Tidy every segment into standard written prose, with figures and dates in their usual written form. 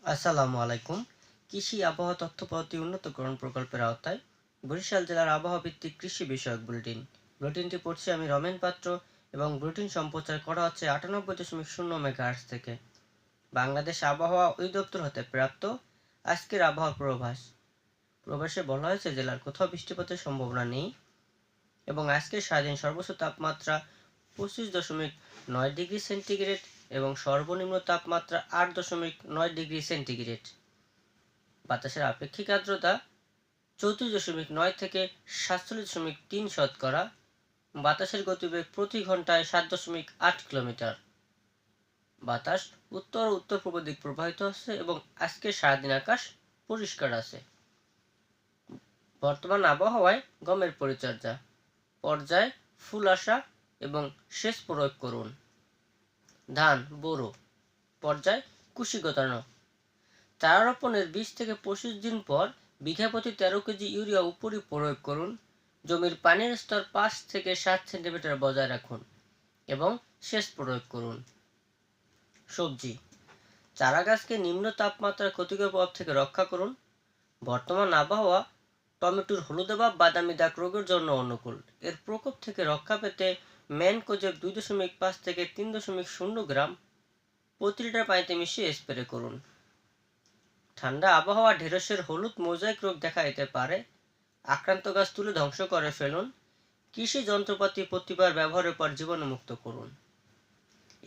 আসসালামু আলাইকুম। কৃষি আবহাওয়া তথ্য পদ্ধতি উন্নতকরণ প্রকল্পের আওতায় বরিশাল জেলার আবহাওয়া ভিত্তিক কৃষি বিষয়ক বুলেটিন। বুলেটিনটি পড়ছি আমি রমেন পাত্র এবং বুলেটিন সম্প্রচার করা হচ্ছে 98.0 মেগাহার্টজ থেকে। বাংলাদেশ আবহাওয়া অধিদপ্তর হতে প্রাপ্ত আজকের আবহাওয়া পূর্বাভাসে বলা হয়েছে জেলার কোথাও বৃষ্টিপাতের সম্ভাবনা নেই এবং আজকের সারাদিন সর্বোচ্চ তাপমাত্রা 25.9 ডিগ্রি সেন্টিগ্রেড এবং সর্বনিম্ন তাপমাত্রা 8.9 ডিগ্রি সেন্টিগ্রেড। বাতাসের আপেক্ষিক আর্দ্রতা 34.9 থেকে 47.3%। বাতাসের গতিবেগ প্রতি ঘন্টায় 7.8 কিলোমিটার। বাতাস উত্তর ও উত্তর পূর্ব দিক প্রবাহিত হচ্ছে এবং আজকে সারাদিন আকাশ পরিষ্কার আছে। বর্তমান আবহাওয়ায় গমের পরিচর্যা পর্যায় ফুল আসা এবং সেচ প্রয়োগ করুন। ধান বোরো পর্যায় কুশি গোতানো। চারা রোপণের 20 থেকে 25 দিন পর বিঘা প্রতি 13 কেজি ইউরিয়া উপরি প্রয়োগ করুন। জমির পানির স্তর 5 থেকে 7 সেন্টিমিটার বজায় রাখুন এবং সেচ প্রয়োগ করুন। সবজি চারা গাছকে নিম্ন তাপমাত্রার ক্ষতিকর প্রভাব থেকে রক্ষা করুন। বর্তমান আবহাওয়া টমেটোর হলুদে বা বাদামি দাগ রোগের জন্য অনুকূল। এর প্রকোপ থেকে রক্ষা পেতে ম্যানকোজেব 2.5 থেকে 3.0 গ্রাম প্রতি লিটার পানিতে মিশিয়ে স্প্রে করুন। ঠান্ডা আবহাওয়া ঢেঁড়সের হলুদ মোজাইক রোগ দেখা দিতে পারে। আক্রান্ত গাছ তুলে ধ্বংস করে ফেলুন। কৃষি যন্ত্রপাতি প্রতিবার ব্যবহারের পর জীবাণুমুক্ত করুন।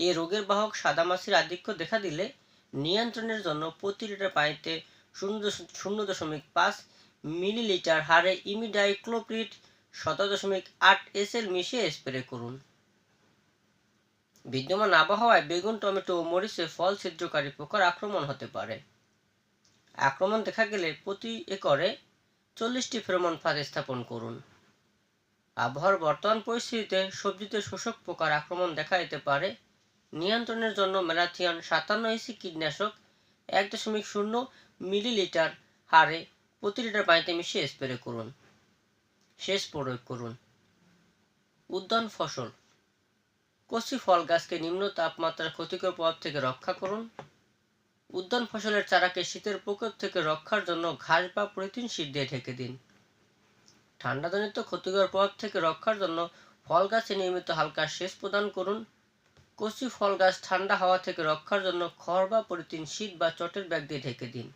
এই রোগের বাহক সাদামাছির আধিক্য দেখা দিলে নিয়ন্ত্রণের জন্য প্রতি লিটার পানিতে 0.5 মিলিলিটার হারে ইমিডাইক্লোপ্রিড 17.8 SL মিশিয়ে স্প্রে করুন। বিদ্যমান আবহাওয়ায় বেগুন, টমেটো ও মরিচে ফল ছিদ্রকারী পোকার আক্রমণ হতে পারে। আক্রমণ দেখা গেলে প্রতি একরে 40টি ফেরোমন ফাঁদ স্থাপন করুন। আবহাওয়ার বর্তমান পরিস্থিতিতে সবজিতে শোষক পোকার আক্রমণ দেখা দিতে পারে। নিয়ন্ত্রণের জন্য ম্যালাথিয়ন 57 EC কীটনাশক 1.0 মিলিলিটার হারে প্রতি লিটার পানিতে মিশিয়ে স্প্রে করুন। সেচ প্রয়োগ করুন। উদ্যান ফসল কচি ফল গাছকে নিম্ন তাপমাত্রার ক্ষতিকর প্রভাব থেকে রক্ষা করুন। উদ্যান ফসলের চারাকে শীতের প্রকোপ থেকে রক্ষার জন্য ঘাস বা পলিথিন শীট দিয়ে ঢেকে দিন। ঠান্ডাজনিত ক্ষতিকর প্রভাব থেকে রক্ষার জন্য ফল গাছে নিয়মিত হালকা সেচ প্রদান করুন। কচি ফল গাছ ঠান্ডা হাওয়া থেকে রক্ষার জন্য খড় বা পলিথিন শীট বা চটের ব্যাগ দিয়ে ঢেকে দিন।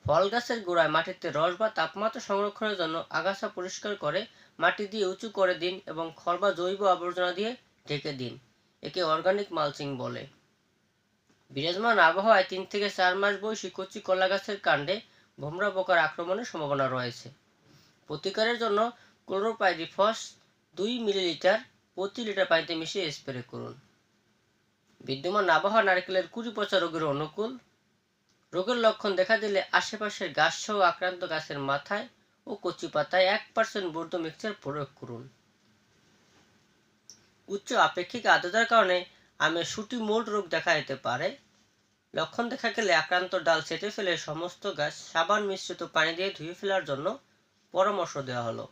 ফল গাছের গোড়ায় মাটিতে রস বা তাপমাত্রা সংরক্ষণের জন্য আগাছা পরিষ্কার করে মাটি দিয়ে উঁচু করে দিন এবং খড় বা জৈব আবর্জনা দিয়ে ঢেকে দিন। একে অর্গানিক মালচিং বলে। বিরাজমান আবহাওয়ায় 3 থেকে 4 মাস বয়সী কচি কলা গাছের কাণ্ডে ভোমরা পোকার আক্রমণের সম্ভাবনা রয়েছে। প্রতিকারের জন্য ক্লোরোপাইরিফস 2 মিলিলিটার প্রতি লিটার পানিতে মিশিয়ে স্প্রে করুন। বিদ্যমান আবহাওয়া নারকেলের কুঁড়ি পচা রোগের অনুকূল। রোগের লক্ষণ দেখা দিলে আশেপাশের গাছ সহ আক্রান্ত গাছের মাথায় ও কচি পাতায় 1% বোরদো মিক্সচার প্রয়োগ করুন। উচ্চ আপেক্ষিক আর্দ্রতার কারণে আমে শুটি মোল্ড রোগ দেখা দিতে পারে। লক্ষণ দেখা গেলে আক্রান্ত ডাল ছেঁটে ফেলে সমস্ত গাছ সাবান মিশ্রিত পানি দিয়ে ধুয়ে ফেলার জন্য পরামর্শ দেওয়া হলো।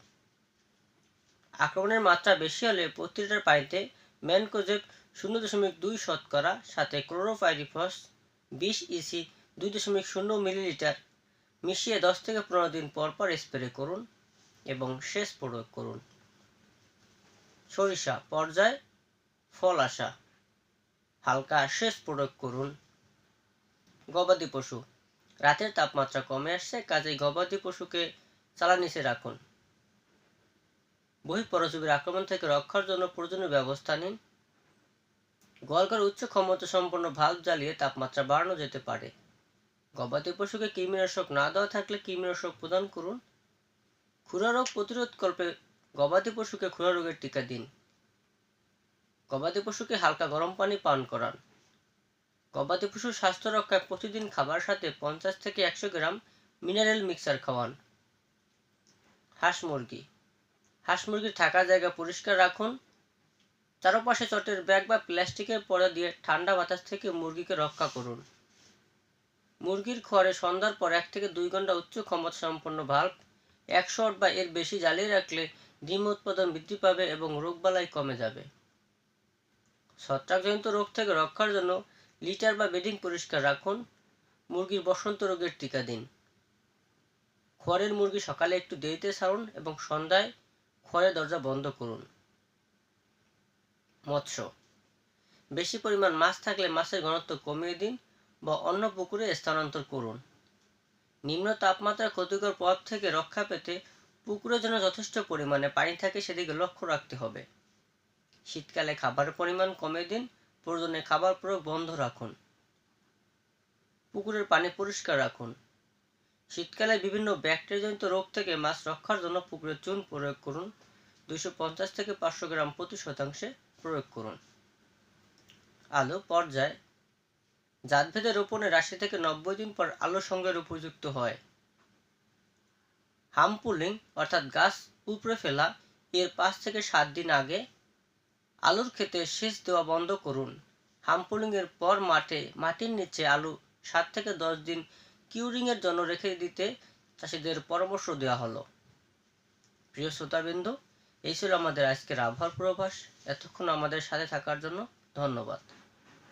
আক্রমণের মাত্রা বেশি হলে প্রতি লিটার পানিতে ম্যানকোজেব 0.2% সাথে ক্লোরোপাইরিফস 20 EC 2.0 মিলিলিটার মিশিয়ে 10 থেকে 15 দিন পর পর স্প্রে করুন এবং সেচ প্রয়োগ করুন। সরিষা পর্যায় ফল আসা হালকা সেচ প্রয়োগ করুন। গবাদি পশু রাতের তাপমাত্রা কমে আসছে, কাজেই গবাদি পশুকে চালার নিচে রাখুন। বহিঃপরজীবীর আক্রমণ থেকে রক্ষার জন্য প্রয়োজনীয় ব্যবস্থা নিন। গোয়ালঘর উচ্চ ক্ষমতা সম্পন্ন ভাল্ব জ্বালিয়ে তাপমাত্রা বাড়ানো যেতে পারে। গবাদি পশুকে কৃমিনাশক না দেওয়া থাকলে কৃমিনাশক প্রদান করুন। খুরা রোগ প্রতিরোধকল্পে গবাদি পশুকে খুরা রোগের টিকা দিন। গবাদি পশুকে হালকা গরম পানি পান করান। গবাদি পশুর স্বাস্থ্য রক্ষায় প্রতিদিন খাবার সাথে 50 থেকে 100 গ্রাম মিনারেল মিক্সার খাওয়ান। হাঁস মুরগির থাকার জায়গা পরিষ্কার রাখুন। চারপাশে চটের ব্যাগ বা প্লাস্টিকের পর্দা দিয়ে ঠান্ডা বাতাস থেকে মুরগিকে রক্ষা করুন। মুরগির ঘরে সন্ধ্যার পর 1 থেকে 2 ঘন্টা উচ্চ ক্ষমতা সম্পন্ন ভাল্ব 100 ওয়াট বা এর বেশি জ্বালিয়ে রাখলে ডিম উৎপাদন বৃদ্ধি পাবে এবং রোগবালাই কমে যাবে। ছত্রাকজনিত রোগ থেকে রক্ষার জন্য লিটার বা বেডিং পরিষ্কার রাখুন। মুরগির বসন্ত রোগের টিকা দিন। খড়ের মুরগি সকালে একটু দেরিতে ছাড়ুন এবং সন্ধ্যায় খড়ের দরজা বন্ধ করুন। মৎস্য, বেশি পরিমাণ মাছ থাকলে মাছের ঘনত্ব কমিয়ে দিন বা অন্য পুকুরে স্থানান্তর করুন। নিম্ন তাপমাত্রার ক্ষতিকর প্রভাব থেকে রক্ষা পেতে পুকুরে যেন যথেষ্ট পরিমাণে পানি থাকে সেদিকে লক্ষ্য রাখতে হবে। শীতকালে খাবারের পরিমাণ কমিয়ে দিন, প্রয়োজনে খাবার প্রয়োগ বন্ধ রাখুন। পুকুরের পানি পরিষ্কার রাখুন। শীতকালে বিভিন্ন ব্যাকটেরিয়াজনিত রোগ থেকে মাছ রক্ষার জন্য পুকুরে চুন প্রয়োগ করুন। 250 থেকে 500 গ্রাম প্রতি শতাংশে প্রয়োগ করুন। আলু পর্যায়, জাতভেদে রোপণের 80 থেকে 90 দিন পর আলু সংগ্রহের উপযুক্ত হয়। হাম পুলিং অর্থাৎ গাছ উপড়ে ফেলা এর 5 থেকে 7 দিন আগে আলুর ক্ষেতে সেচ দেওয়া বন্ধ করুন। হাম পুলিং এর পর মাটির নিচে আলু 7 থেকে 10 দিন কিউরিং এর জন্য রেখে দিতে চাষিদের পরামর্শ দেওয়া হলো। প্রিয় শ্রোতাবৃন্দ, এই ছিল আমাদের আজকের আবহাওয়ার পূর্বাভাস। এতক্ষণ আমাদের সাথে থাকার জন্য ধন্যবাদ।